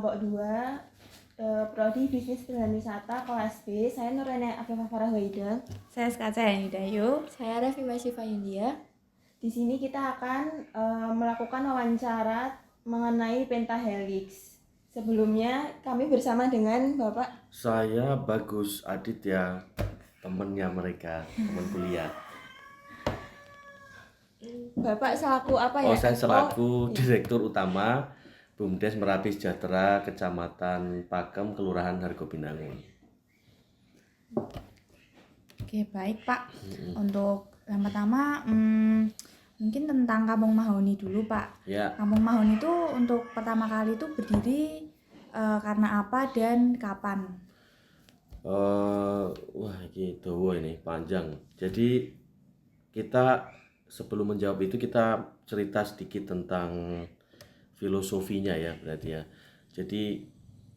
kelompok 2 Prodi Bisnis dan Wisata kelas B. Saya Nurena Afifah Farah Waida. Saya Skaca Hidayo. Saya Rafima Syifa Yundia. Di sini kita akan melakukan wawancara mengenai pentahelix. Sebelumnya kami bersama dengan Bapak. Saya Bagus Aditya, temannya mereka, teman kuliah. Bapak selaku apa ya? Saya selaku Direktur Utama BUMDes Merapi Sejahtera, Kecamatan Pakem, Kelurahan Hargopinangun. Oke, baik Pak. Untuk yang pertama, mungkin tentang Kampung Mahoni dulu Pak. Ya. Kampung Mahoni itu untuk pertama kali itu berdiri karena apa dan kapan? Wah, ini panjang. Jadi kita sebelum menjawab itu kita cerita sedikit tentang filosofinya ya berarti ya. Jadi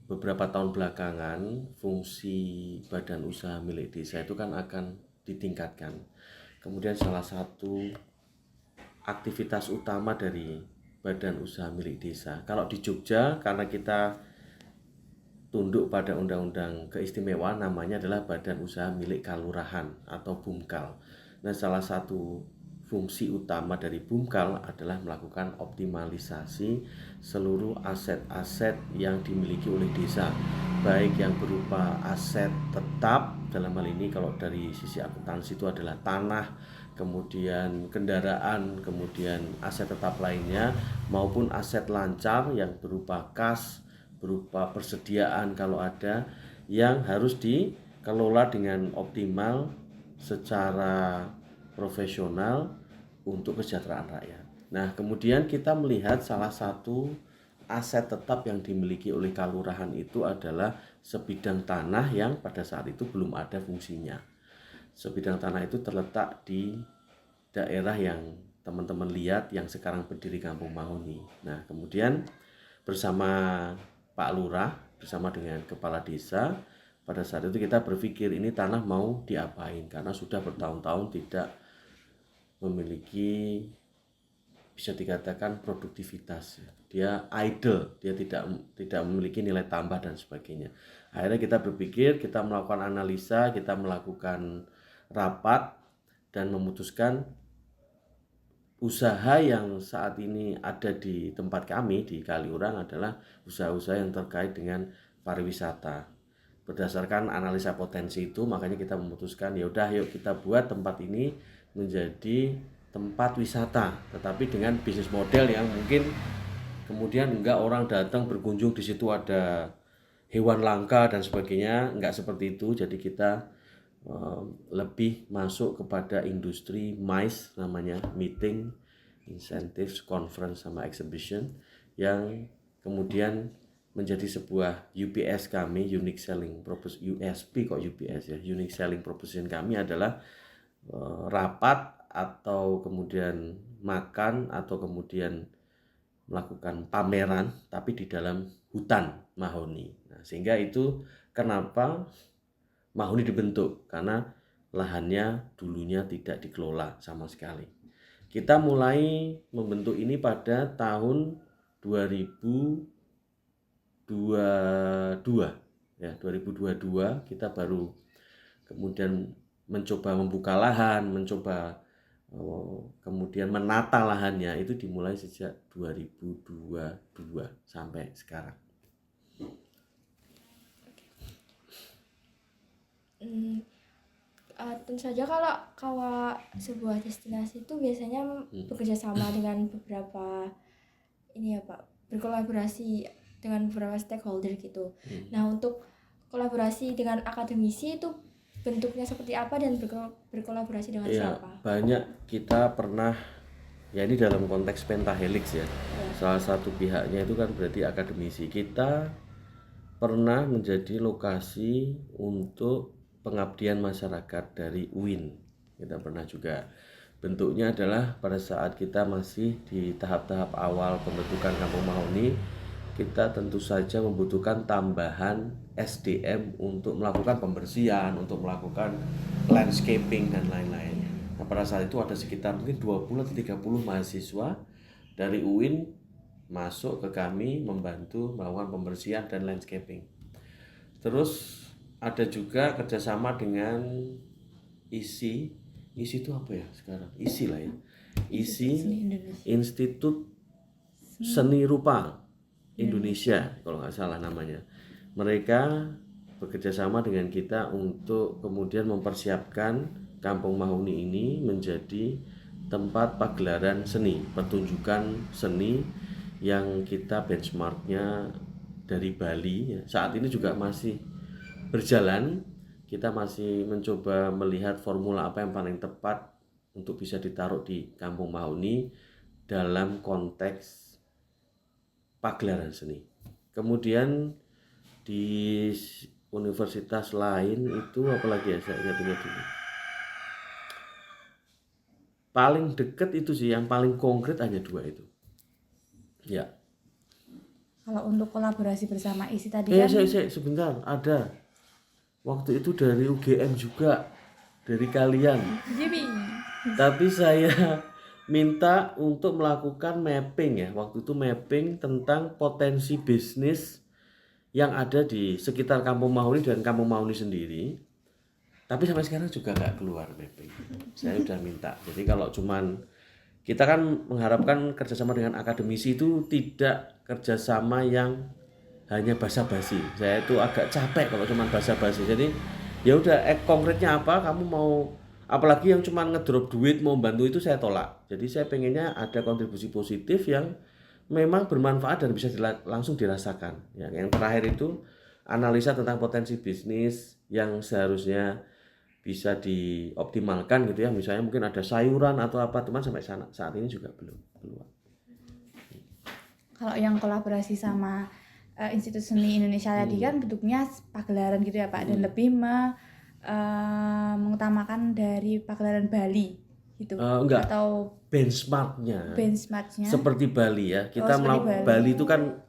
beberapa tahun belakangan fungsi badan usaha milik desa itu kan akan ditingkatkan. Kemudian salah satu aktivitas utama dari badan usaha milik desa, kalau di Jogja karena kita tunduk pada undang-undang keistimewaan, namanya adalah badan usaha milik kalurahan atau BUMKAL. Nah, salah satu fungsi utama dari BUMKAL adalah melakukan optimalisasi seluruh aset-aset yang dimiliki oleh desa, baik yang berupa aset tetap, dalam hal ini kalau dari sisi akuntansi itu adalah tanah, kemudian kendaraan, kemudian aset tetap lainnya, maupun aset lancar yang berupa kas, berupa persediaan kalau ada, yang harus dikelola dengan optimal secara profesional untuk kesejahteraan rakyat. Nah, kemudian kita melihat salah satu aset tetap yang dimiliki oleh kalurahan itu adalah sebidang tanah yang pada saat itu belum ada fungsinya. Sebidang tanah itu terletak di daerah yang teman-teman lihat yang sekarang berdiri Kampung Mahoni. Nah, kemudian bersama Pak Lurah, bersama dengan Kepala Desa, pada saat itu kita berpikir ini tanah mau diapain, karena sudah bertahun-tahun tidak memiliki, bisa dikatakan produktivitas, dia idle, dia tidak memiliki nilai tambah dan sebagainya. Akhirnya kita berpikir, kita melakukan analisa, kita melakukan rapat dan memutuskan usaha yang saat ini ada di tempat kami di Kaliurang adalah usaha-usaha yang terkait dengan pariwisata. Berdasarkan analisa potensi itu, makanya kita memutuskan ya udah yuk kita buat tempat ini menjadi tempat wisata, tetapi dengan bisnis model yang mungkin kemudian enggak orang datang berkunjung di situ ada hewan langka dan sebagainya, enggak seperti itu. Jadi kita lebih masuk kepada industri MICE, namanya Meeting, Incentives, Conference sama Exhibition, yang kemudian menjadi sebuah UPS kami, Unique Selling Proposition, USP kok UPS ya, Unique Selling Proposition kami adalah rapat atau kemudian makan atau kemudian melakukan pameran tapi di dalam hutan Mahoni. Nah, sehingga itu kenapa Mahoni dibentuk, karena lahannya dulunya tidak dikelola sama sekali. Kita mulai membentuk ini pada tahun 2022 ya, 2022 kita baru kemudian mencoba membuka lahan, mencoba kemudian menata lahannya, itu dimulai sejak 2022 sampai sekarang. Tentu saja kalau sebuah destinasi itu biasanya bekerja sama dengan beberapa ini ya Pak, berkolaborasi dengan beberapa stakeholder gitu. Nah, untuk kolaborasi dengan akademisi itu bentuknya seperti apa dan berkolaborasi dengan siapa? Banyak, kita pernah ya, ini dalam konteks pentahelix ya. Salah satu pihaknya itu kan berarti akademisi. Kita pernah menjadi lokasi untuk pengabdian masyarakat dari UIN. Kita pernah juga. Bentuknya adalah pada saat kita masih di tahap-tahap awal pembentukan Kampung Mahoni, kita tentu saja membutuhkan tambahan SDM untuk melakukan pembersihan, untuk melakukan landscaping dan lain-lain. Nah, pada saat itu ada sekitar mungkin 20-30 mahasiswa dari UIN masuk ke kami membantu melakukan pembersihan dan landscaping. Terus ada juga kerjasama dengan ISI itu apa ya sekarang? ISI lah ya. ISI Institut Seni Rupa Indonesia kalau nggak salah namanya. Mereka bekerja sama dengan kita untuk kemudian mempersiapkan Kampung Mahoni ini menjadi tempat pagelaran seni, pertunjukan seni yang kita benchmarknya dari Bali. Saat ini juga masih berjalan, kita masih mencoba melihat formula apa yang paling tepat untuk bisa ditaruh di Kampung Mahoni dalam konteks pagelaran seni. Kemudian di universitas lain itu apalagi ya, saya ingat dulu. Paling dekat itu sih, yang paling konkret hanya 2 itu. Ya. Kalau untuk kolaborasi bersama ISI tadi Saya sebentar, ada. Waktu itu dari UGM juga, dari kalian. Tapi saya minta untuk melakukan mapping ya. Waktu itu mapping tentang potensi bisnis yang ada di sekitar Kampung Mahoni dan Kampung Mahoni sendiri. Tapi sampai sekarang juga nggak keluar mapping. Saya udah minta. Jadi kalau cuman kita kan mengharapkan kerjasama dengan akademisi itu tidak kerjasama yang hanya basa-basi. Saya itu agak capek kalau cuma basa-basi. Jadi ya udah konkretnya apa, kamu mau, apalagi yang cuma ngedrop duit mau bantu itu saya tolak. Jadi saya pengennya ada kontribusi positif yang memang bermanfaat dan bisa langsung dirasakan. Ya, yang terakhir itu analisa tentang potensi bisnis yang seharusnya bisa dioptimalkan gitu ya. Misalnya mungkin ada sayuran atau apa, teman sampai saat ini juga belum keluar. Kalau yang kolaborasi sama Institut Seni Indonesia tadi kan bentuknya pagelaran gitu ya Pak, dan lebih mengutamakan dari pagelaran Bali gitu. Enggak. Atau benchmarknya seperti Bali ya. Kita Bali itu kan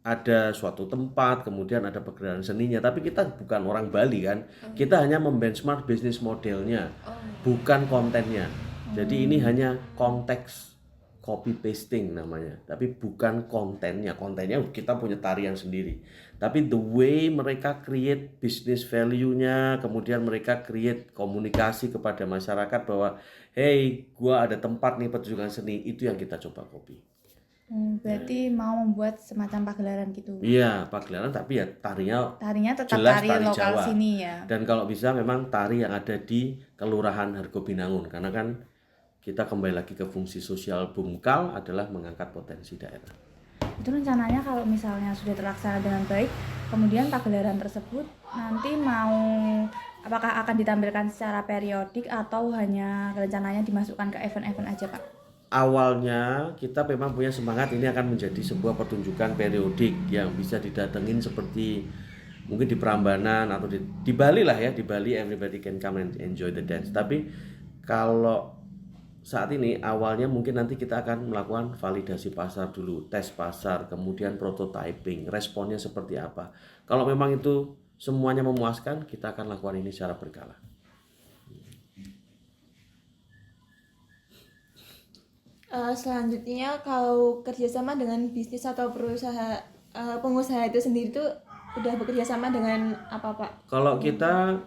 ada suatu tempat, kemudian ada pagelaran seninya, tapi kita bukan orang Bali kan. Kita hanya membenchmark bisnis modelnya, bukan kontennya. Jadi ini hanya konteks copy pasting namanya, tapi bukan kontennya. Kontennya kita punya tarian sendiri. Tapi the way mereka create business value-nya, kemudian mereka create komunikasi kepada masyarakat bahwa hey, gua ada tempat nih pertunjukan seni, itu yang kita coba copy. Berarti mau membuat semacam pagelaran gitu. Iya, pagelaran tapi ya tarinya tetap jelas tari lokal Jawa. sini ya. Dan kalau bisa memang tari yang ada di Kelurahan Hargobinangun, karena kan kita kembali lagi ke fungsi sosial Bumkal adalah mengangkat potensi daerah. Itu rencananya kalau misalnya sudah terlaksana dengan baik, kemudian pagelaran tersebut nanti apakah akan ditampilkan secara periodik atau hanya rencananya dimasukkan ke event-event aja Pak? Awalnya kita memang punya semangat ini akan menjadi sebuah pertunjukan periodik yang bisa didatengin seperti mungkin di Prambanan atau di Bali lah ya. Di Bali everybody can come and enjoy the dance. Tapi kalau saat ini awalnya mungkin nanti kita akan melakukan validasi pasar dulu, tes pasar, kemudian prototyping, responnya seperti apa. Kalau memang itu semuanya memuaskan, kita akan lakukan ini secara berkala. Selanjutnya kalau kerjasama dengan bisnis atau pengusaha itu sendiri tuh udah bekerja sama dengan apa Pak? Kalau kita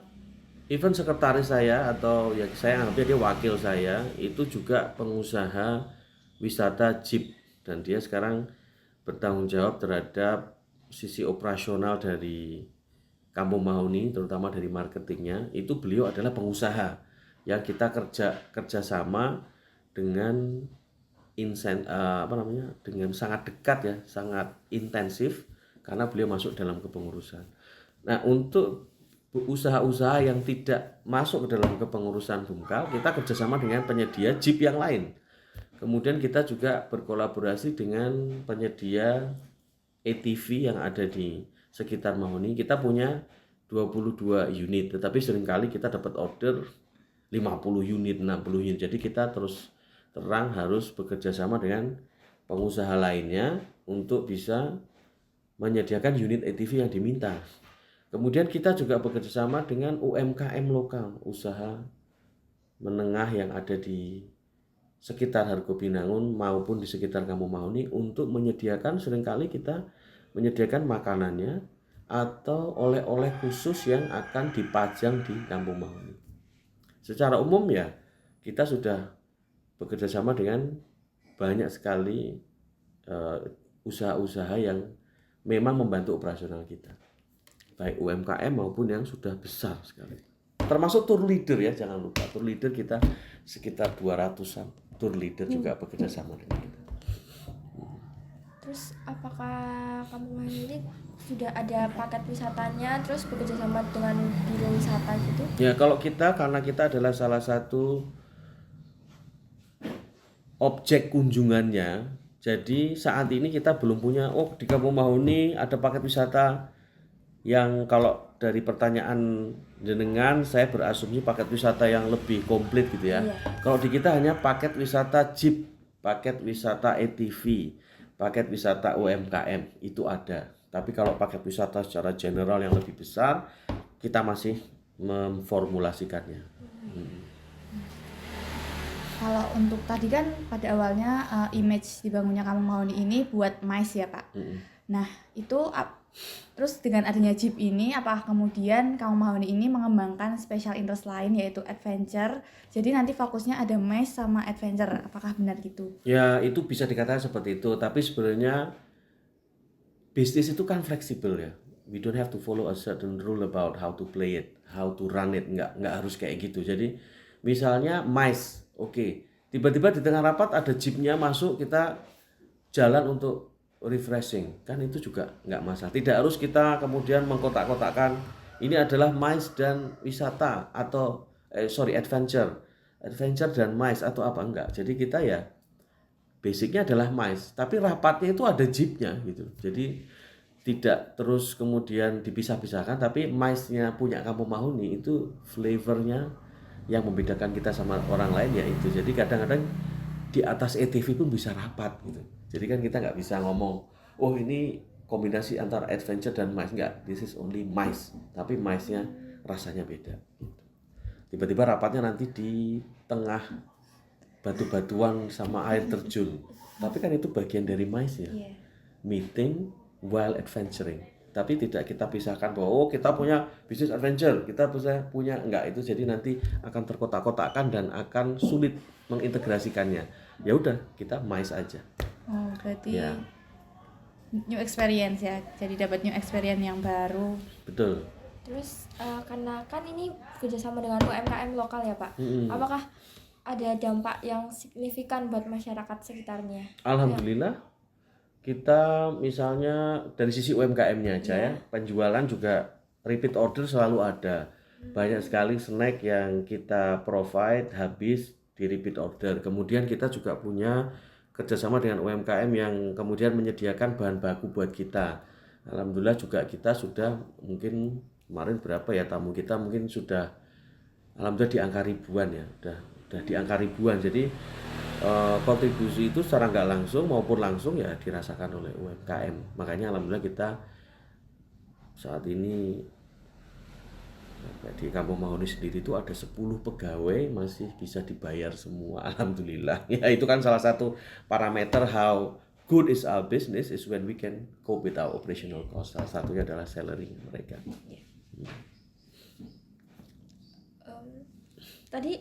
even sekretaris saya atau ya saya anggapnya dia wakil saya itu juga pengusaha wisata jeep dan dia sekarang bertanggung jawab terhadap sisi operasional dari Kampung Mahoni, terutama dari marketingnya. Itu beliau adalah pengusaha yang kita kerjasama dengan dengan sangat dekat ya, sangat intensif karena beliau masuk dalam kepengurusan. Nah, untuk usaha-usaha yang tidak masuk ke dalam kepengurusan Bumkal, kita kerjasama dengan penyedia jeep yang lain. Kemudian kita juga berkolaborasi dengan penyedia ATV yang ada di sekitar Mahoni. Kita punya 22 unit, tetapi seringkali kita dapat order 50 unit, 60 unit. Jadi kita terus terang harus bekerja sama dengan pengusaha lainnya untuk bisa menyediakan unit ATV yang diminta. Kemudian kita juga bekerja sama dengan UMKM lokal, usaha menengah yang ada di sekitar Hargo Binangun maupun di sekitar Kampung Mahoni untuk menyediakan, seringkali kita menyediakan makanannya atau oleh-oleh khusus yang akan dipajang di Kampung Mahoni. Secara umum ya kita sudah bekerja sama dengan banyak sekali usaha-usaha yang memang membantu operasional kita, baik UMKM maupun yang sudah besar sekali. Termasuk tour leader ya, jangan lupa tour leader kita sekitar 200-an tour leader juga bekerja sama dengan kita. Terus apakah Kampung Mahoni ini sudah ada paket wisatanya, terus bekerja sama dengan biro wisata gitu? Ya kalau kita, karena kita adalah salah satu objek kunjungannya, jadi saat ini kita belum punya, di Kampung Mahoni ada paket wisata yang kalau dari pertanyaan jenengan saya berasumsi paket wisata yang lebih komplit gitu ya. Kalau di kita hanya paket wisata jeep, paket wisata ATV, paket wisata UMKM itu ada. Tapi kalau paket wisata secara general yang lebih besar kita masih memformulasikannya. Kalau untuk tadi kan pada awalnya image dibangunnya Kampung Mahoni ini buat MICE ya Pak. Nah itu terus dengan adanya Jeep ini, apakah kemudian Kampung Mahoni ini mengembangkan special interest lain yaitu adventure? Jadi nanti fokusnya ada MICE sama adventure, apakah benar gitu? Ya itu bisa dikatakan seperti itu, tapi sebenarnya bisnis itu kan fleksibel ya. We don't have to follow a certain rule about how to play it, how to run it, nggak harus kayak gitu. Jadi misalnya MICE, tiba-tiba di tengah rapat ada jeepnya masuk, kita jalan untuk refreshing, kan itu juga nggak masalah. Tidak harus kita kemudian mengkotak-kotakkan ini adalah MICE dan wisata atau adventure dan MICE atau apa, enggak. Jadi kita ya basicnya adalah MICE, tapi rapatnya itu ada jeepnya gitu. Jadi tidak terus kemudian dipisah-pisahkan, tapi MICE-nya punya Kampung Mahoni itu flavornya yang membedakan kita sama orang lain ya itu. Jadi kadang-kadang di atas ATV pun bisa rapat gitu. Jadi kan kita nggak bisa ngomong, ini kombinasi antara adventure dan MICE, enggak. This is only MICE, tapi MICE-nya rasanya beda. Tiba-tiba rapatnya nanti di tengah batu-batuan sama air terjun. Tapi kan itu bagian dari MICE ya. Meeting while adventuring. Tapi tidak kita pisahkan bahwa kita punya bisnis adventure, kita bisa punya, enggak, itu jadi nanti akan terkotak-kotakkan dan akan sulit mengintegrasikannya. Ya udah, kita MICE aja. Berarti new experience ya. Jadi dapat new experience yang baru. Betul. Terus karena kan ini kerjasama dengan UMKM lokal ya Pak, apakah ada dampak yang signifikan buat masyarakat sekitarnya? Alhamdulillah, kita misalnya dari sisi UMKM-nya aja ya, penjualan juga repeat order selalu ada. Banyak sekali snack yang kita provide habis di repeat order. Kemudian kita juga punya kerjasama dengan UMKM yang kemudian menyediakan bahan baku buat kita. Alhamdulillah juga kita sudah mungkin kemarin berapa ya tamu kita mungkin sudah alhamdulillah di angka ribuan ya, udah di angka ribuan. Jadi kontribusi itu secara nggak langsung maupun langsung ya dirasakan oleh UMKM. Makanya alhamdulillah kita saat ini di Kampung Mahoni sendiri itu ada 10 pegawai masih bisa dibayar semua, alhamdulillah. Ya itu kan salah satu parameter how good is our business is when we can cope with our operational cost. Salah satunya adalah salary mereka. Tadi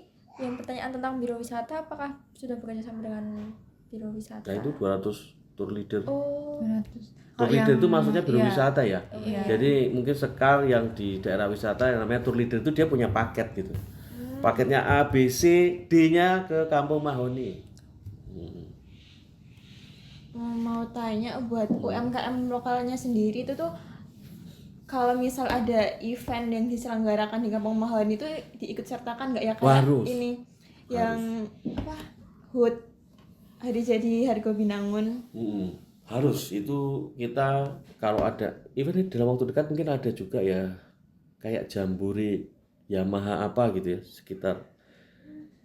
yang pertanyaan tentang biro wisata, apakah sudah bekerja sama dengan biro wisata? Nah itu 200 tour leader. 200. Tour leader itu maksudnya biro wisata ya. Jadi mungkin Sekar yang di daerah wisata yang namanya tour leader itu dia punya paket gitu. Paketnya A, B, C, D-nya ke Kampung Mahoni. Mau tanya buat UMKM lokalnya sendiri itu tuh kalau misal ada event yang diselenggarakan di Kampung Mahoni itu diikut sertakan nggak ya kayak ini yang HUT Hari Jadi Hargo Binangun? Harus, itu kita kalau ada event dalam waktu dekat mungkin ada juga ya kayak jambore Yamaha apa gitu ya, sekitar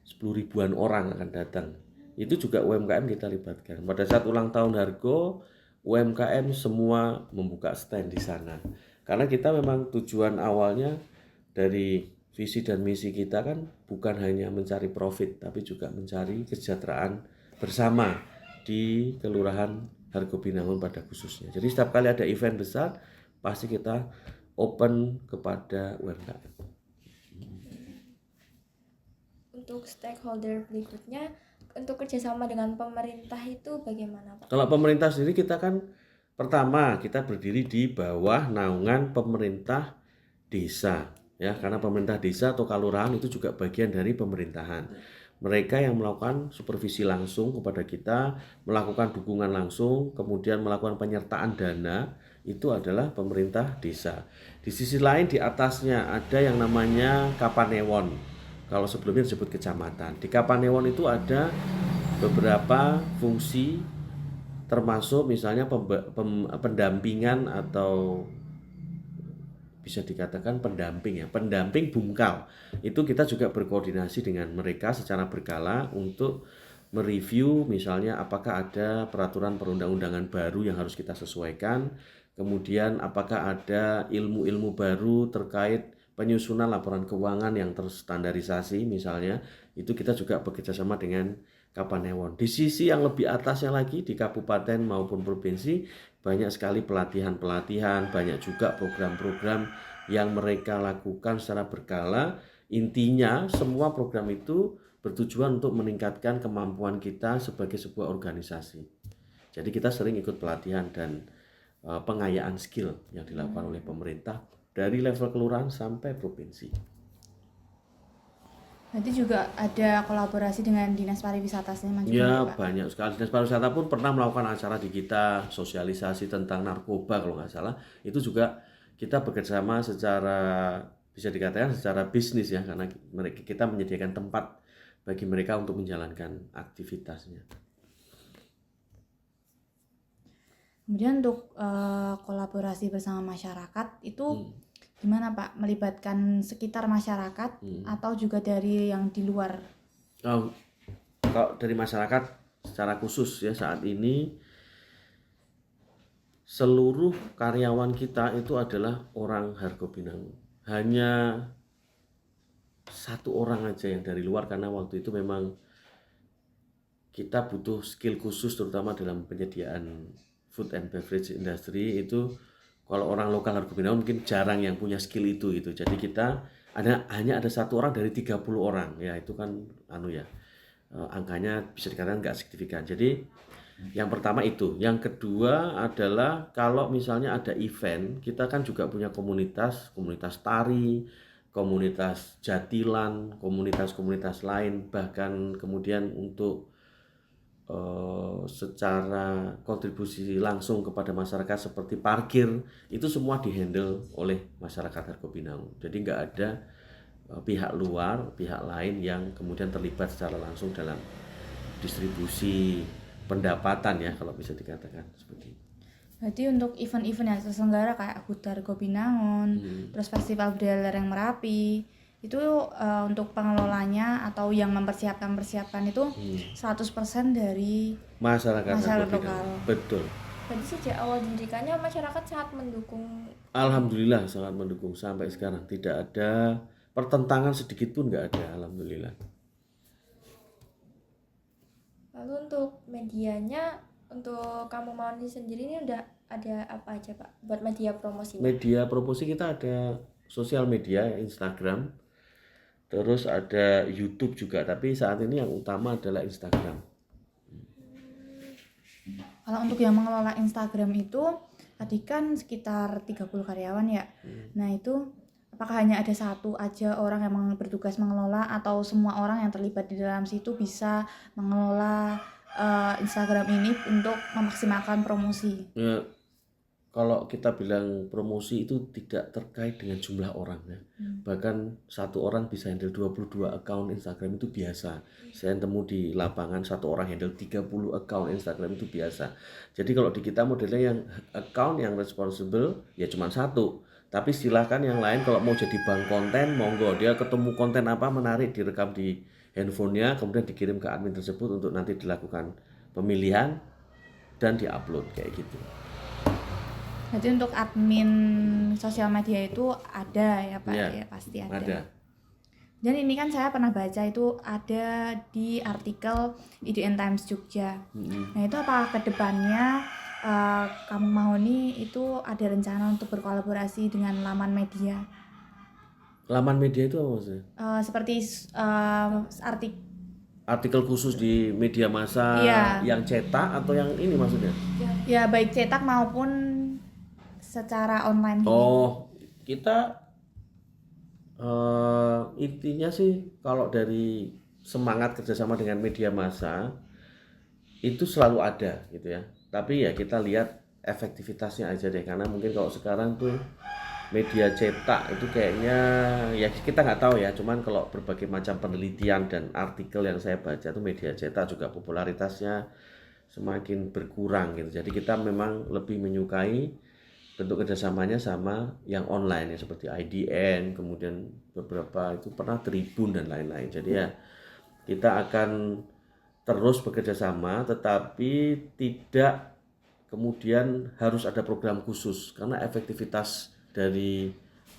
10 ribuan orang akan datang. Itu juga UMKM kita libatkan. Pada saat ulang tahun Hargo, UMKM semua membuka stand di sana. Karena kita memang tujuan awalnya dari visi dan misi kita kan bukan hanya mencari profit, tapi juga mencari kesejahteraan bersama di Kelurahan Hargobinangun pada khususnya. Jadi setiap kali ada event besar, pasti kita open kepada UMKM. Untuk stakeholder berikutnya, untuk kerjasama dengan pemerintah itu bagaimana Pak? Kalau pemerintah sendiri kita kan pertama kita berdiri di bawah naungan pemerintah desa ya, karena pemerintah desa atau kelurahan itu juga bagian dari pemerintahan. Mereka yang melakukan supervisi langsung kepada kita, melakukan dukungan langsung, kemudian melakukan penyertaan dana, itu adalah pemerintah desa. Di sisi lain di atasnya ada yang namanya Kapanewon. Kalau sebelumnya disebut kecamatan. Di Kapanewon itu ada beberapa fungsi, termasuk misalnya pendampingan atau bisa dikatakan pendamping ya, pendamping bungkal. Itu kita juga berkoordinasi dengan mereka secara berkala untuk mereview misalnya apakah ada peraturan perundang-undangan baru yang harus kita sesuaikan, kemudian apakah ada ilmu-ilmu baru terkait penyusunan laporan keuangan yang terstandarisasi misalnya, itu kita juga bekerjasama dengan Kapanewon. Di sisi yang lebih atasnya lagi di kabupaten maupun provinsi banyak sekali pelatihan-pelatihan, banyak juga program-program yang mereka lakukan secara berkala. Intinya semua program itu bertujuan untuk meningkatkan kemampuan kita sebagai sebuah organisasi. Jadi kita sering ikut pelatihan dan pengayaan skill yang dilakukan oleh pemerintah dari level kelurahan sampai provinsi. Berarti juga ada kolaborasi dengan Dinas Pariwisata juga Ya, Pak? banyak sekali. Dinas Pariwisata pun pernah melakukan acara di kita, sosialisasi tentang narkoba kalau nggak salah. Itu juga kita bekerjasama secara, bisa dikatakan secara bisnis ya, karena kita menyediakan tempat bagi mereka untuk menjalankan aktivitasnya. Kemudian untuk kolaborasi bersama masyarakat itu gimana Pak? Melibatkan sekitar masyarakat atau juga dari yang di luar? Kalau dari masyarakat secara khusus ya, saat ini seluruh karyawan kita itu adalah orang Hargobinangun. Hanya satu orang aja yang dari luar, karena waktu itu memang kita butuh skill khusus terutama dalam penyediaan food and beverage industry. Itu kalau orang lokal Hargobinangun mungkin jarang yang punya skill itu. Jadi kita hanya ada satu orang dari 30 orang ya, itu kan angkanya bisa dikatakan nggak signifikan. Jadi yang pertama itu. Yang kedua adalah kalau misalnya ada event, kita kan juga punya komunitas tari, komunitas jatilan, komunitas-komunitas lain, bahkan kemudian untuk secara kontribusi langsung kepada masyarakat seperti parkir, itu semua dihandle oleh masyarakat Hargobinangun. Jadi nggak ada pihak luar, pihak lain yang kemudian terlibat secara langsung dalam distribusi pendapatan ya, kalau bisa dikatakan seperti itu. Berarti untuk event-event yang terselenggara kayak HUT Hargobinangun, terus Festival Budaya Lereng Merapi, itu untuk pengelolanya atau yang mempersiapkan itu 100% dari masyarakat lokal. Betul. Jadi sejak awal didirikannya masyarakat sangat mendukung. Alhamdulillah sangat mendukung sampai sekarang, tidak ada pertentangan sedikit pun, nggak ada, alhamdulillah. Lalu untuk medianya, untuk Kampung Mawon sendiri ini udah ada apa aja Pak buat media promosi? Media promosi kita ada sosial media, Instagram, terus ada YouTube juga, tapi saat ini yang utama adalah Instagram. Kalau untuk yang mengelola Instagram itu tadi kan sekitar 30 karyawan ya. Nah itu apakah hanya ada satu aja orang yang bertugas mengelola, atau semua orang yang terlibat di dalam situ bisa mengelola Instagram ini untuk memaksimalkan promosi? Ya, kalau kita bilang promosi itu tidak terkait dengan jumlah orang ya. Bahkan satu orang bisa handle 22 account Instagram itu biasa. Saya temu di lapangan satu orang handle 30 account Instagram itu biasa. Jadi kalau di kita modelnya yang account yang responsible ya cuma satu. Tapi silakan yang lain kalau mau jadi bank konten, monggo, dia ketemu konten apa menarik direkam di handphonenya, kemudian dikirim ke admin tersebut untuk nanti dilakukan pemilihan dan diupload kayak gitu. Jadi untuk admin sosial media itu ada ya Pak? Ya pasti ada. Dan ini kan saya pernah baca itu ada di artikel IDN Times Jogja. Nah itu apakah kedepannya Kampung Mahoni itu ada rencana untuk berkolaborasi dengan laman media? Laman media itu apa maksudnya? Seperti Artikel khusus di media massa yang cetak atau yang ini maksudnya? Ya baik cetak maupun secara online. Oh, kita intinya sih kalau dari semangat kerjasama dengan media massa itu selalu ada gitu ya. Tapi ya kita lihat efektivitasnya aja deh, karena mungkin kalau sekarang tuh media cetak itu kayaknya ya kita nggak tahu ya, cuman kalau berbagai macam penelitian dan artikel yang saya baca tuh media cetak juga popularitasnya semakin berkurang gitu. Jadi kita memang lebih menyukai bentuk kerjasamanya sama yang online ya, seperti IDN, kemudian beberapa itu pernah Tribun dan lain-lain. Jadi ya kita akan terus bekerja sama, tetapi tidak kemudian harus ada program khusus, karena efektivitas dari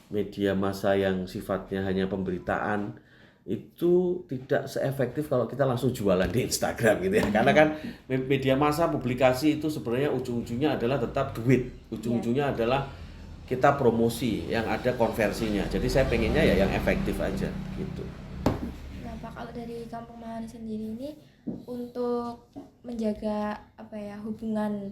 media massa yang sifatnya hanya pemberitaan itu tidak seefektif kalau kita langsung jualan di Instagram gitu ya. Karena kan media massa publikasi itu sebenarnya ujung-ujungnya adalah tetap duit, ujung-ujungnya adalah kita promosi yang ada konversinya. Jadi saya pengennya ya yang efektif aja gitu. Nah Pak, kalau dari Kampung Mahoni sendiri ini untuk menjaga hubungan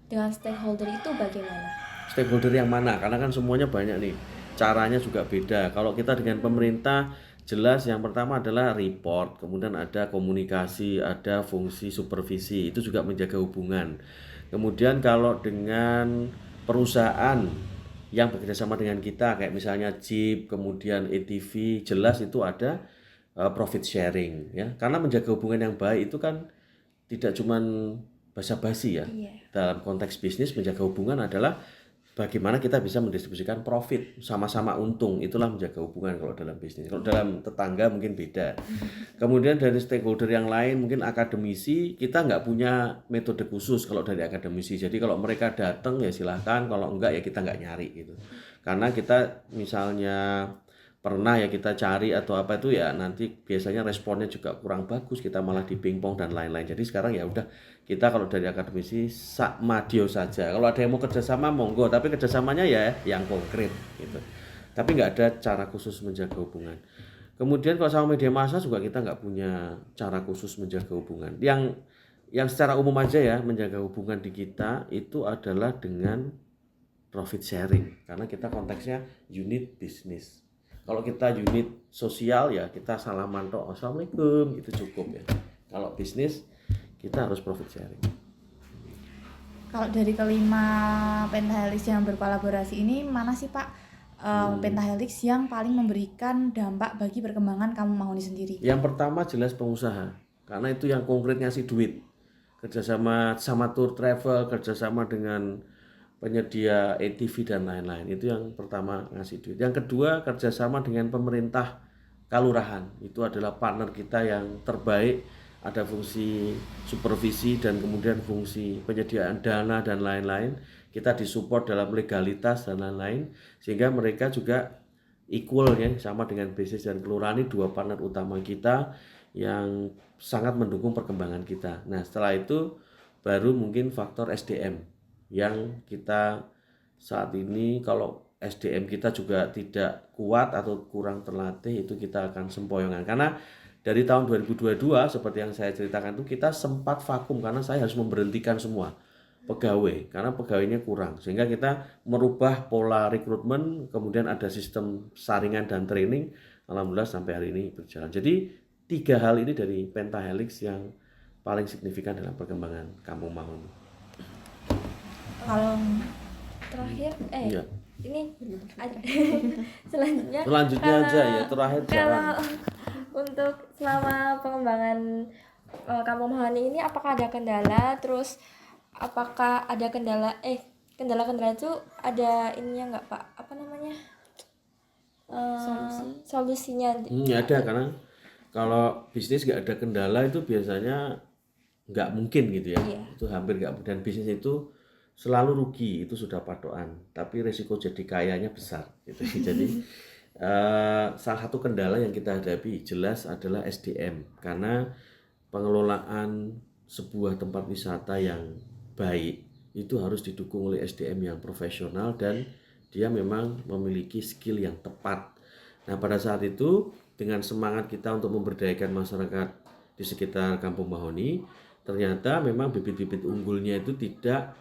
dengan stakeholder itu bagaimana? Stakeholder yang mana? Karena kan semuanya banyak nih, caranya juga beda. Kalau kita dengan pemerintah, jelas yang pertama adalah report, kemudian ada komunikasi, ada fungsi supervisi, itu juga menjaga hubungan. Kemudian kalau dengan perusahaan yang bekerjasama dengan kita, kayak misalnya Jeep, kemudian ATV, jelas itu ada profit sharing ya. Karena menjaga hubungan yang baik itu kan tidak cuman basa-basi ya. Dalam konteks bisnis, menjaga hubungan adalah bagaimana kita bisa mendistribusikan profit, sama-sama untung. Itulah menjaga hubungan kalau dalam bisnis. Kalau dalam tetangga mungkin beda. Kemudian dari stakeholder yang lain, mungkin akademisi, kita nggak punya metode khusus kalau dari akademisi. Jadi kalau mereka datang ya silahkan, kalau enggak ya kita nggak nyari gitu. Karena kita misalnya pernah ya kita cari atau apa itu ya nanti biasanya responnya juga kurang bagus, kita malah di pingpong dan lain-lain. Jadi sekarang ya udah, kita kalau dari akademisi sak madio saja. Kalau ada yang mau kerjasama monggo, tapi kerjasamanya ya yang konkret gitu. Tapi nggak ada cara khusus menjaga hubungan. Kemudian kalau sama media massa juga kita nggak punya cara khusus menjaga hubungan. Yang secara umum aja ya menjaga hubungan di kita itu adalah dengan profit sharing, karena kita konteksnya unit bisnis. Kalau kita unit sosial ya kita salaman tok, assalamualaikum, itu cukup ya. Kalau bisnis kita harus profit sharing. Kalau dari kelima Pentahelix yang berkolaborasi ini, mana sih Pak Pentahelix yang paling memberikan dampak bagi perkembangan Kampung Mahoni sendiri? Yang pertama jelas pengusaha, karena itu yang konkret ngasih duit. Kerjasama sama tour travel, kerjasama dengan penyedia ATV dan lain-lain, itu yang pertama ngasih duit. Yang kedua kerjasama dengan pemerintah kalurahan, itu adalah partner kita yang terbaik. Ada fungsi supervisi dan kemudian fungsi penyediaan dana dan lain-lain. Kita disupport dalam legalitas dan lain-lain, sehingga mereka juga equal ya, sama dengan bisnis dan kelurahan. Ini dua partner utama kita yang sangat mendukung perkembangan kita. Nah setelah itu baru mungkin faktor SDM yang kita saat ini, kalau SDM kita juga tidak kuat atau kurang terlatih, itu kita akan sempoyongan. Karena dari tahun 2022 seperti yang saya ceritakan itu kita sempat vakum karena saya harus memberhentikan semua pegawai karena pegawainya kurang, sehingga kita merubah pola rekrutmen, kemudian ada sistem saringan dan training. Alhamdulillah sampai hari ini berjalan. Jadi 3 hal ini dari Pentahelix yang paling signifikan dalam perkembangan Kampung Mahoni. Kalau terakhir Iya. Ini selanjutnya aja ya, terakhir kalau untuk selama pengembangan Kampung Mahoni ini, apakah ada kendala? Terus apakah ada kendala itu ada ininya nggak Pak? Apa namanya? Solusinya? Ada, karena kalau bisnis nggak ada kendala itu biasanya nggak mungkin gitu ya. Itu hampir nggak, dan bisnis itu selalu rugi, itu sudah patokan, tapi resiko jadi kayanya besar gitu. Jadi salah satu kendala yang kita hadapi jelas adalah SDM, karena pengelolaan sebuah tempat wisata yang baik itu harus didukung oleh SDM yang profesional dan dia memang memiliki skill yang tepat. Nah, pada saat itu dengan semangat kita untuk memberdayakan masyarakat di sekitar Kampung Mahoni, ternyata memang bibit-bibit unggulnya itu tidak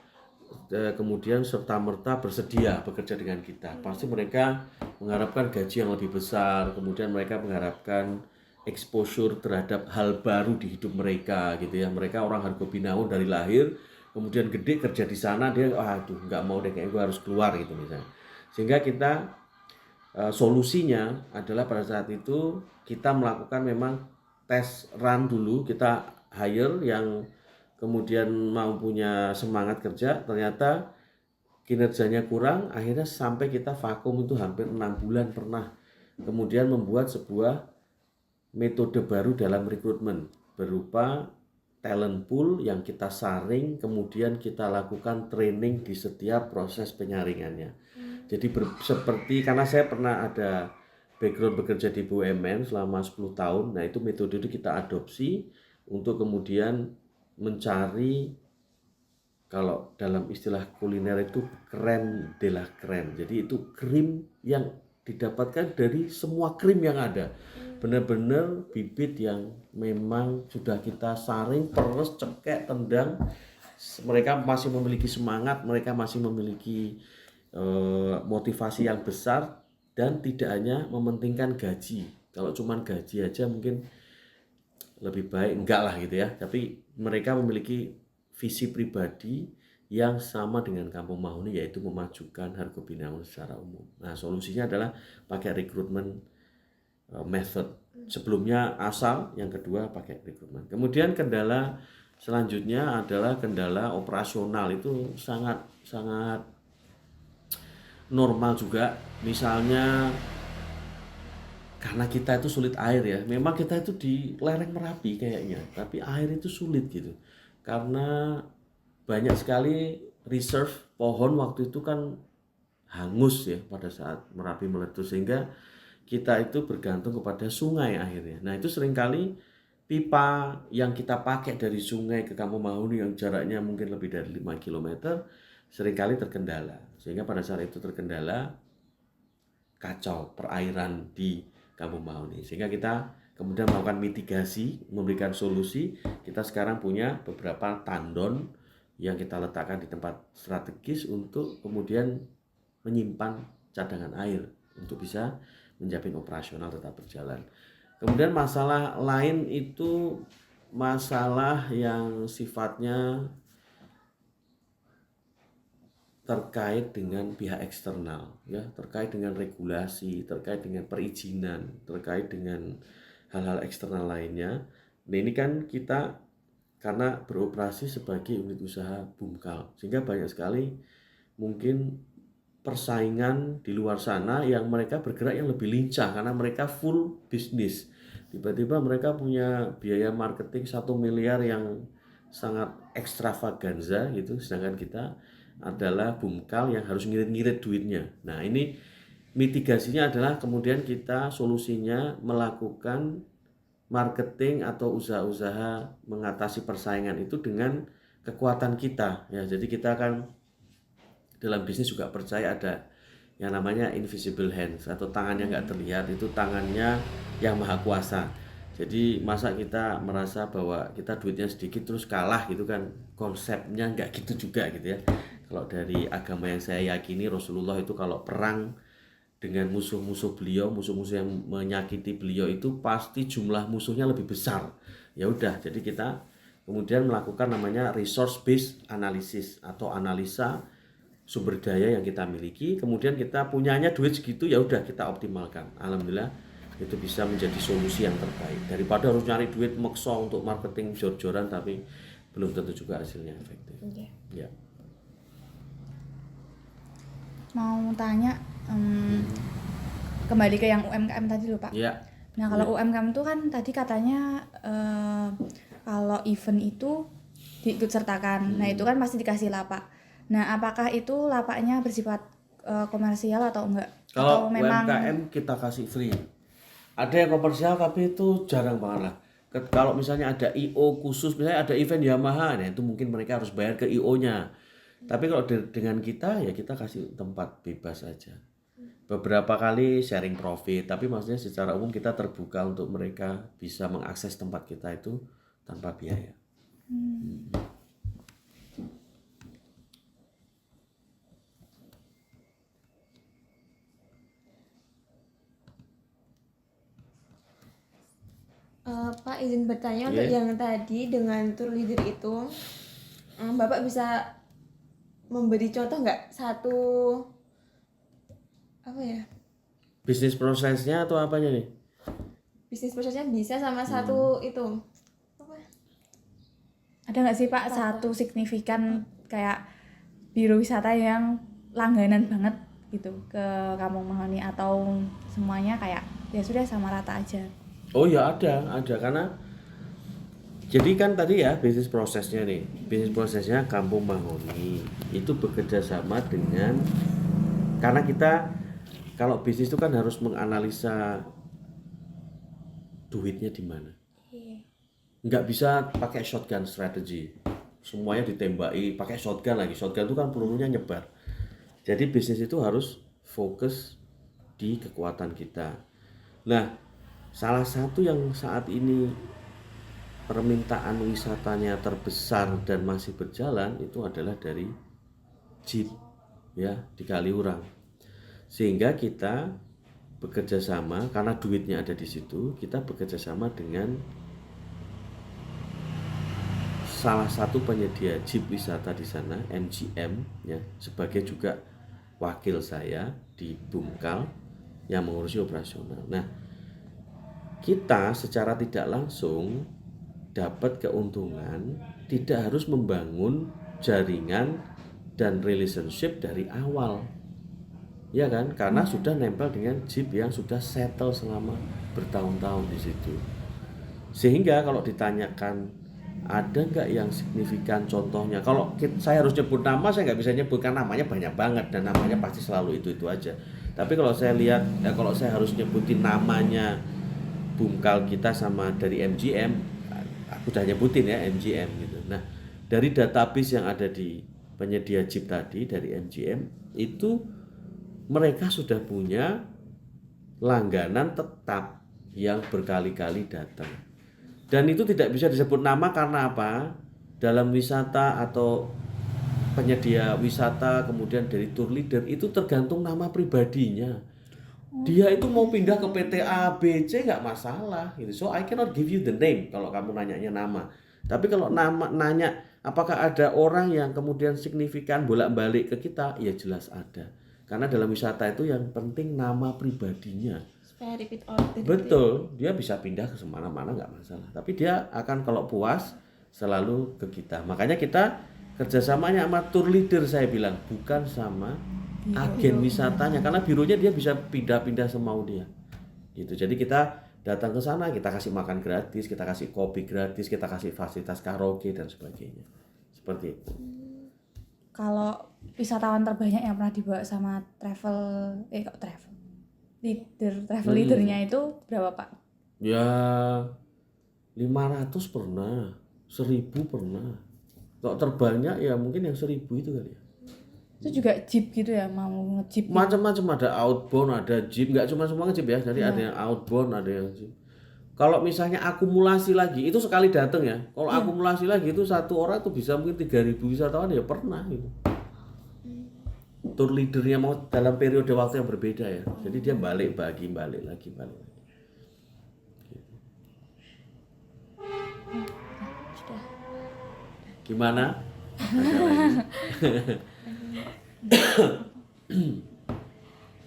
kemudian serta-merta bersedia bekerja dengan kita. Pasti mereka mengharapkan gaji yang lebih besar, kemudian mereka mengharapkan exposure terhadap hal baru di hidup mereka gitu ya. Mereka orang Hargobinaun dari lahir, kemudian gede kerja di sana, dia aduh nggak mau deh, kayaknya gue harus keluar gitu misalnya. Sehingga kita solusinya adalah pada saat itu kita melakukan memang tes run dulu, kita hire yang kemudian mau punya semangat kerja, ternyata kinerjanya kurang, akhirnya sampai kita vakum itu hampir 6 bulan pernah. Kemudian membuat sebuah metode baru dalam rekrutmen berupa talent pool yang kita saring, kemudian kita lakukan training di setiap proses penyaringannya. Jadi seperti, karena saya pernah ada background bekerja di BUMN selama 10 tahun, nah itu metode itu kita adopsi untuk kemudian mencari, kalau dalam istilah kuliner itu crème de la crème. Jadi itu krim yang didapatkan dari semua krim yang ada. Benar-benar bibit yang memang sudah kita saring, peres, cekek, tendang. Mereka masih memiliki semangat, mereka masih memiliki motivasi yang besar dan tidak hanya mementingkan gaji. Kalau cuma gaji aja mungkin lebih baik enggak lah gitu ya. Tapi mereka memiliki visi pribadi yang sama dengan Kampung Mahoni, yaitu memajukan Hargobinaun secara umum. Nah, solusinya adalah pakai rekrutmen method. Sebelumnya asal, yang kedua pakai rekrutmen. Kemudian kendala selanjutnya adalah kendala operasional, itu sangat normal juga. Misalnya karena kita itu sulit air ya, memang kita itu di lereng Merapi kayaknya, tapi air itu sulit gitu. Karena banyak sekali reserve pohon waktu itu kan hangus ya pada saat Merapi meletus, sehingga kita itu bergantung kepada sungai akhirnya. Nah, itu seringkali pipa yang kita pakai dari sungai ke Kampung Mahoni yang jaraknya mungkin lebih dari 5 km seringkali terkendala. Sehingga pada saat itu terkendala, kacau perairan di Kampung Mahoni. Sehingga kita kemudian melakukan mitigasi, memberikan solusi. Kita sekarang punya beberapa tandon yang kita letakkan di tempat strategis untuk kemudian menyimpan cadangan air untuk bisa menjamin operasional tetap berjalan. Kemudian masalah lain itu masalah yang sifatnya terkait dengan pihak eksternal ya, terkait dengan regulasi, terkait dengan perizinan, terkait dengan hal-hal eksternal lainnya. Nah, ini kan kita karena beroperasi sebagai unit usaha Bumkal, sehingga banyak sekali mungkin persaingan di luar sana yang mereka bergerak yang lebih lincah karena mereka full bisnis. Tiba-tiba mereka punya biaya marketing 1 miliar yang sangat ekstravaganza gitu, sedangkan kita adalah Bumkal yang harus ngirit-ngirit duitnya. Nah, ini mitigasinya adalah kemudian kita solusinya melakukan marketing atau usaha-usaha mengatasi persaingan itu dengan kekuatan kita ya. Jadi kita akan dalam bisnis juga percaya ada yang namanya invisible hands atau tangan yang nggak terlihat, itu tangannya yang maha kuasa. Jadi masa kita merasa bahwa kita duitnya sedikit terus kalah gitu kan, konsepnya nggak gitu juga gitu ya. Kalau dari agama yang saya yakini, Rasulullah itu kalau perang dengan musuh-musuh beliau, musuh-musuh yang menyakiti beliau itu pasti jumlah musuhnya lebih besar. Ya udah, jadi kita kemudian melakukan namanya resource based analysis atau analisa sumber daya yang kita miliki, kemudian kita punyanya duit segitu, ya udah kita optimalkan. Alhamdulillah itu bisa menjadi solusi yang terbaik daripada harus nyari duit maksa untuk marketing jor-joran tapi belum tentu juga hasilnya efektif. Ya. Mau tanya kembali ke yang UMKM tadi loh Pak. Ya. Nah kalau UMKM itu kan tadi katanya kalau event itu diikut sertakan. Nah itu kan pasti dikasih lapak. Nah apakah itu lapaknya bersifat komersial atau enggak? Kalau Atau memang- UMKM kita kasih free. Ada yang komersial tapi itu jarang banget lah. Kalau misalnya ada IO khusus, misalnya ada event Yamaha, nah itu mungkin mereka harus bayar ke IO-nya. Tapi kalau dengan kita ya kita kasih tempat bebas saja. Beberapa kali sharing profit, tapi maksudnya secara umum kita terbuka untuk mereka bisa mengakses tempat kita itu tanpa biaya. Pak izin bertanya untuk yang tadi dengan tour leader itu, Bapak bisa memberi contoh nggak satu apa ya Bisnis prosesnya atau apanya nih? bisnis prosesnya bisa sama satu itu apa? Ada nggak sih Pak satu signifikan kayak biro wisata yang langganan banget gitu ke Kampung Mahoni, atau semuanya kayak ya sudah sama rata aja? Oh ya ada karena jadi kan tadi ya bisnis prosesnya nih, bisnis prosesnya Kampung Mahoni itu bekerja sama dengan, karena kita kalau bisnis itu kan harus menganalisa duitnya di mana. Nggak bisa pakai shotgun strategy, semuanya ditembaki pakai shotgun lagi. Shotgun itu kan pelurunya nyebar. Jadi bisnis itu harus fokus di kekuatan kita. Nah, salah satu yang saat ini permintaan wisatanya terbesar dan masih berjalan itu adalah dari jeep ya di Kaliurang. Sehingga kita bekerja sama karena duitnya ada di situ, kita bekerja sama dengan salah satu penyedia jeep wisata di sana, MGM ya, sebagai juga wakil saya di Bungkal yang mengurusi operasional. Nah, kita secara tidak langsung dapat keuntungan, tidak harus membangun jaringan dan relationship dari awal. Ya kan? Karena sudah nempel dengan jeep yang sudah settle selama bertahun-tahun di situ. Sehingga kalau ditanyakan ada nggak yang signifikan contohnya? Kalau saya harus nyebut nama, saya nggak bisa nyebutkan namanya, banyak banget dan namanya pasti selalu itu aja. Tapi kalau saya lihat, ya kalau saya harus nyebutin namanya Bungkal kita sama dari MGM, aku udah nyebutin ya MGM gitu. Nah, dari database yang ada di penyedia jeep tadi dari MGM itu mereka sudah punya langganan tetap yang berkali-kali datang. Dan itu tidak bisa disebut nama karena apa? Dalam wisata atau penyedia wisata kemudian dari tour leader itu tergantung nama pribadinya. Dia itu mau pindah ke PT A, B, C nggak masalah gitu. So I cannot give you the name kalau kamu nanyanya nama. Tapi kalau nanya apakah ada orang yang kemudian signifikan bolak-balik ke kita, ya jelas ada. Karena dalam wisata itu yang penting nama pribadinya. Supaya repeat order. Betul, dia bisa pindah ke semana-mana nggak masalah. Tapi dia akan kalau puas selalu ke kita. Makanya kita kerjasamanya sama tour leader saya bilang, bukan sama agen wisatanya. Karena bironya dia bisa pindah-pindah semau dia. Gitu. Jadi kita datang ke sana, kita kasih makan gratis, kita kasih kopi gratis, kita kasih fasilitas karaoke dan sebagainya. Seperti itu. Kalau wisatawan terbanyak yang pernah dibawa sama travel leadernya itu berapa Pak? Ya 500 pernah, 1000 pernah. Kalau terbanyak ya mungkin yang 1000 itu kali ya. Itu juga jeep gitu ya, mau nge-jeep? Macam-macam, ada outbound, ada jeep, nggak cuma semua jeep ya. Jadi ada yang outbound, ada yang jeep. Kalau misalnya akumulasi lagi, itu sekali datang ya. Kalau akumulasi lagi itu satu orang tuh bisa mungkin 3000 wisatawan ya pernah gitu. Tour leadernya mau dalam periode waktu yang berbeda ya. Jadi dia balik lagi. Gimana? Ada lagi?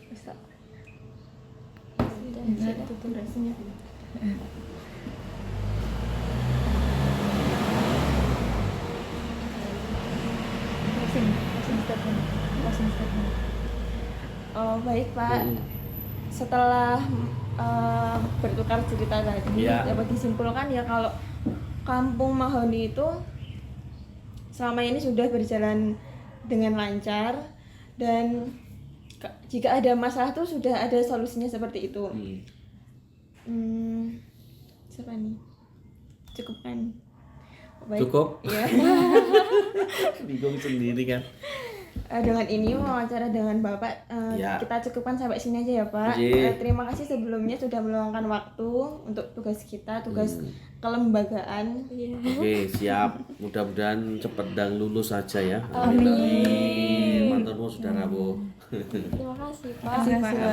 Bisa. Durasinya. Closing statement. Oh baik Pak. Setelah bertukar cerita tadi, dapat disimpulkan ya kalau Kampung Mahoni itu selama ini sudah berjalan dengan lancar dan jika ada masalah tuh sudah ada solusinya seperti itu. Siapa nih? Cukup kan? Baik. Cukup? Ya. Bingung sendiri kan. Dengan ini wawancara dengan Bapak Ya. kita cukupkan sampai sini aja ya Pak. Oke. Terima kasih sebelumnya sudah meluangkan waktu untuk tugas kita, tugas kelembagaan. Oke, siap. Mudah-mudahan cepat dan lulus saja ya. Amin. Matur nuwun saudaraku. Terima kasih Pak. Terima kasih Pak.